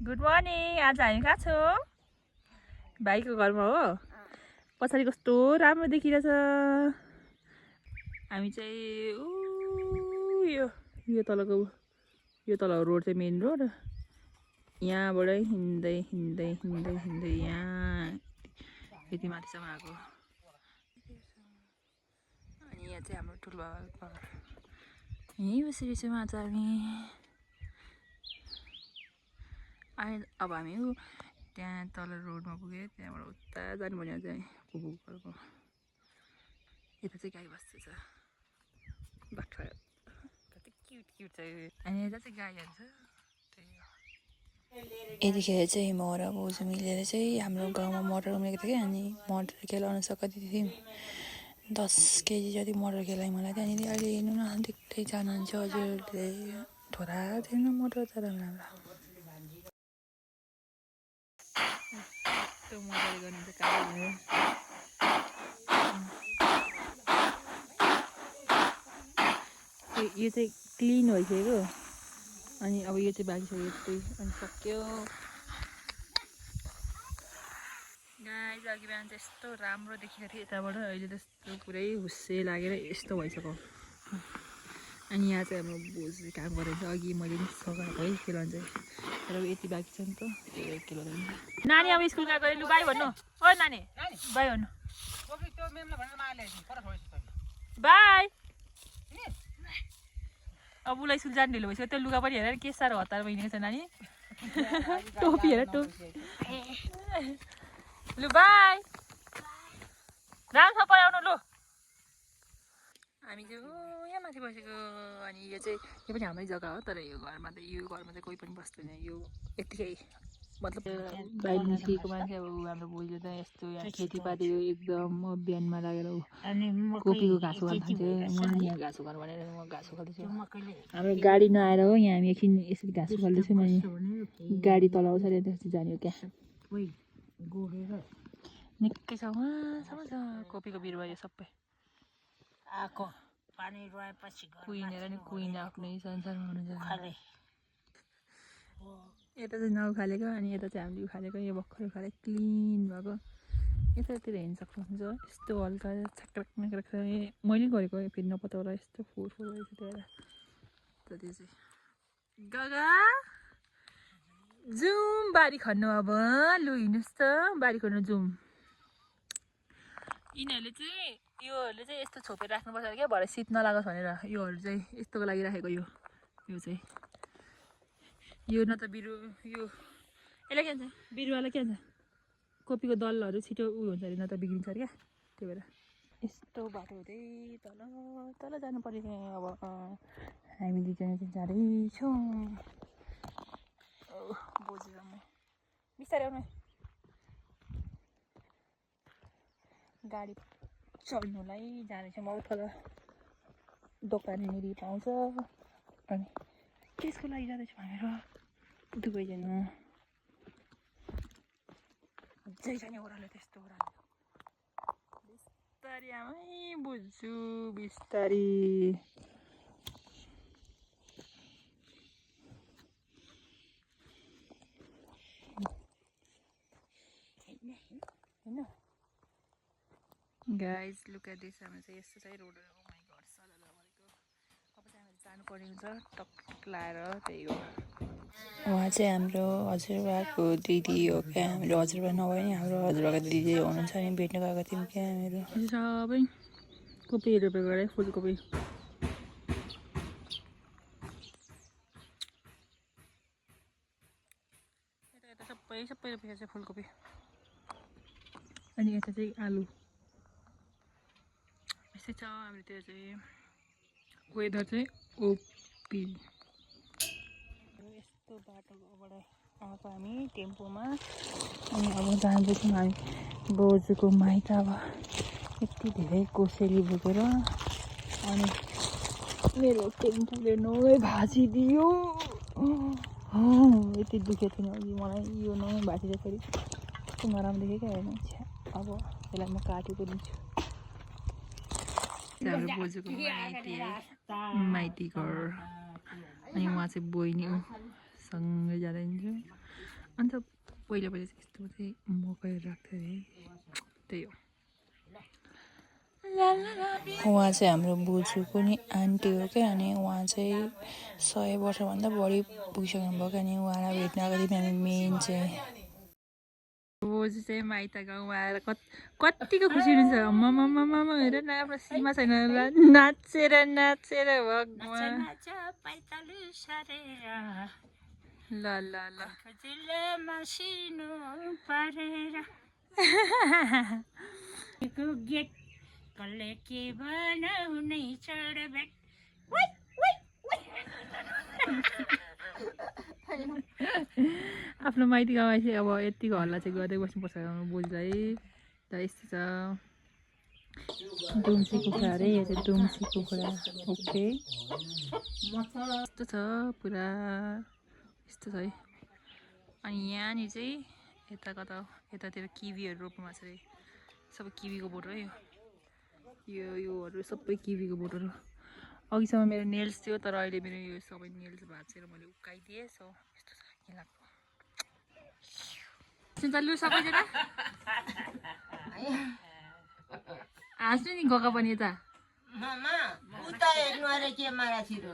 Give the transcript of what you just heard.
Good morning. आज हामी कहाँ छौँ? भाइको घरमा हो। पछाडि कस्तो राम्रो देखिरहेछ। हामी चाहिँ यो तलको रोड चाहिँ मेन रोड। यहाँबाटै हिँड्दै हिँड्दै हिँड्दै हिँड्दै यहाँ यति माथिसम्म आएको। अनि यहाँ चाहिँ हाम्रो ठुलो बाबाको घर। यहीँ बसेको छौँ आज हामी। अब हामी त्यहाँ तल रोडमा पुग्यो। त्यहाँबाट उता जानु पर्ने चाहिँ फुपूको घरको। यता चाहिँ गाई बस्छ बाख्रा कति क्युट क्युट छ। अनि यता चाहिँ गाईहरू छ। यतिखेर चाहिँ म र बोजू मिलेर चाहिँ हाम्रो गाउँमा मटर उम्रेको थियो क्या। अनि मटर केलाउन कति थियौँ 10 केजी जति मटर केलाएँ मलाई चाहिँ। अनि अहिले हेर्नु न देख्दै जानुहुन्छ हजुरहरूले थोरा थिएन मटर त राम्रो यस्तो मजाले गर्नुहुन्छ कामहरू। यो चाहिँ क्लिन भइसक्यो। अनि अब यो चाहिँ बाँकी छ यस्तै। अनि सक्यो। गाइस अघि बिहान चाहिँ यस्तो राम्रो देखिएको थियो यताबाट। अहिले त यस्तो पुरै हुस्से लागेर यस्तो भइसक्यो। अनि यहाँ चाहिँ हाम्रो बोजूले काम गरेर अघि मैले नि सघाएको है केलाउनु चाहिँ। तर यति बाँकी छ नि त त्यो केलाउनु। नानी अब स्कुल गएको लु बाई भन्नु। ओ नानी बाई भन्नु। बाई। अब उसलाई स्कुल जानु ढिलो भइसक्यो। त्यो लुगा पनि हेरेर के साह्रो हतार भइदिएको छ नानी। टोपी हेर टोपी। लु बाई। राम्रोसँग पढाउनु लु। हामी चाहिँ यहाँ माथि बसेको। अनि यो चाहिँ यो पनि हाम्रै जग्गा हो। तर यो घरमा चाहिँ कोही पनि बस्दैन। यो यत्तिकै मतलब बाहिर निस्किएको मान्छे। अब हाम्रो बोजूले त यस्तो यहाँ खेतीपातीको एकदम अभियानमा लागेर कोपीको घाँस उखाल्नु थाल्थ्यो। म यहाँ घाँस उखाल्नु भनेर म घाँस उखाल्दैछु। हाम्रो गाडी नआएर हो यहाँ हामी एकछिन यसरी घाँस उखाल्दैछौँ। अनि गाडी तल आउँछ अरे त्यसपछि जाने हो क्या। निकै छ उहाँसम्म छ कोपीको बिरुवा यो सबै आएको पानी रोएपछि कुहिनेर नि कुहिने आफ्नै संसारमा हुनुहुन्छ। यता चाहिँ नउखालेको अनि यता चाहिँ हामीले उखालेको। यो भर्खर उखालेको क्लिन भएको। यतातिर हेर्न सक्नुहुन्छ यस्तो हल्का छाक्रक नाक्रक छ। मैले गरेको फेरि नपत्याउँला यस्तो फोहोर रहेछ त्यो बेला। त त्यो चाहिँ गगा जाउँ बारी खन्नु। अब लु हिँड्नुहोस् त बारी खन्नु जाउँ। यिनीहरूले चाहिँ योहरूले चाहिँ यस्तो छोपेर राख्नुपर्छ क्या भरे शीत नलागोस् भनेर। योहरू चाहिँ यस्तोको लागि राखेको। यो चाहिँ यो न त यो यसलाई के भन्छ बिरुवालाई के भन्छ कोपीको दलहरू छिटो हुन्छ अरे न त बिग्रिन्छ अरे क्या। त्यही भएर यस्तो बाटो हुँदै तल जानु पर्यो। अब हामी दुईजना चाहिँ जाँदैछौँ। बोजू र म बिस्तारै आउनु। गाडी चढ्नुलाई जाँदैछौँ। अब तल दोकाननिर पाउँछ। अनि त्यसको लागि जाँदैछौँ हामीहरू दुवैजना। अझै छ नि ओह्रालो त्यस्तो ओह्रालो। बिस्तारी आमै बुझ्छु बिस्तारी। होइन गाइज लुक एट दिस। हाम्रो चाहिँ यस्तो चाहिँ रोडहरू। ओ माइ गड सल्लाह भनेको। अब चाहिँ हामीले जानुपर्ने हुन्छ टक लाएर। त्यही हो उहाँ चाहिँ हाम्रो हजुरबाको दिदी हो क्या। हाम्रो हजुरबा नभए नि हाम्रो हजुरबाको दिदी हुनुहुन्छ नि भेट्नु गएको थियौँ क्या हामीहरू। सबै कोपी रोपेको अरे फुलकोपी। यता सबै रोपेको छ फुलकोपी। अनि यता चाहिँ आलु। यस्तै छ हाम्रोतिर चाहिँ वेदर चाहिँ ओपी। यस्तो बाटोबाट आएको हामी टेम्पोमा। अनि अब जाँदैछौँ हामी बोजूको माइत। अब यति धेरै कोसेली बोकेर अनि मेरो टेम्पोले नै भाँचिदियो। यति दुखेको थिएन अघि मलाई। यो नै भाँचिदियो फेरि कस्तो नराम्रो देखेँ क्या हेर्नु। अब यसलाई म काटेको दिन्छु। हाम्रो बोजूको माइती घर। अनि उहाँ चाहिँ बहिनी सँगै जाँदै हिँड्छु। अन्त पहिला चाहिँ यस्तो चाहिँ मकैहरू राख्थ्यो अरे त्यही हो। उहाँ चाहिँ हाम्रो बोजूको नि आन्टी हो क्या। अनि उहाँ चाहिँ 100 वर्षभन्दा बढी पुगिसक्नु भयो क्या। अनि उहाँलाई भेट्न आएको थियौँ हामी मेन चाहिँ। बोजू चाहिँ माइत गाउँमा आएर कतिको खुसी हुनुहुन्छ। मम्मा हेर न आफ्नो सीमा छैन नाचेर नाचेर भगवान् ल ल ल कसले के बनाउने चढबेट आफ्नो माइती गाउँमा चाहिँ अब यतिको हल्ला चाहिँ गर्दै बस्नुपर्छ बोजूलाई। त यस्तो छ दुम्सी कुखुरा अरे यो चाहिँ दुम्सी कुखुरा। ओके यस्तो छ पुरा यस्तो छ है। अनि यहाँनिर चाहिँ यता कता यतातिर किवीहरू रोप्नु भएको छ अरे। सबै किवीको बोट हो योहरू सबै किवीको बोटहरू। अघिसम्म मेरो नेल्स थियो तर अहिले मेरो यो सबै नेल्स भाँचेर मैले उकाइदिएँ। सो यस्तो छ के लाग्छ सुन्तलु सबैजना हाँस्नु नि गएको पनि यता मामा उता हेर्नु अरे के मारा छिरो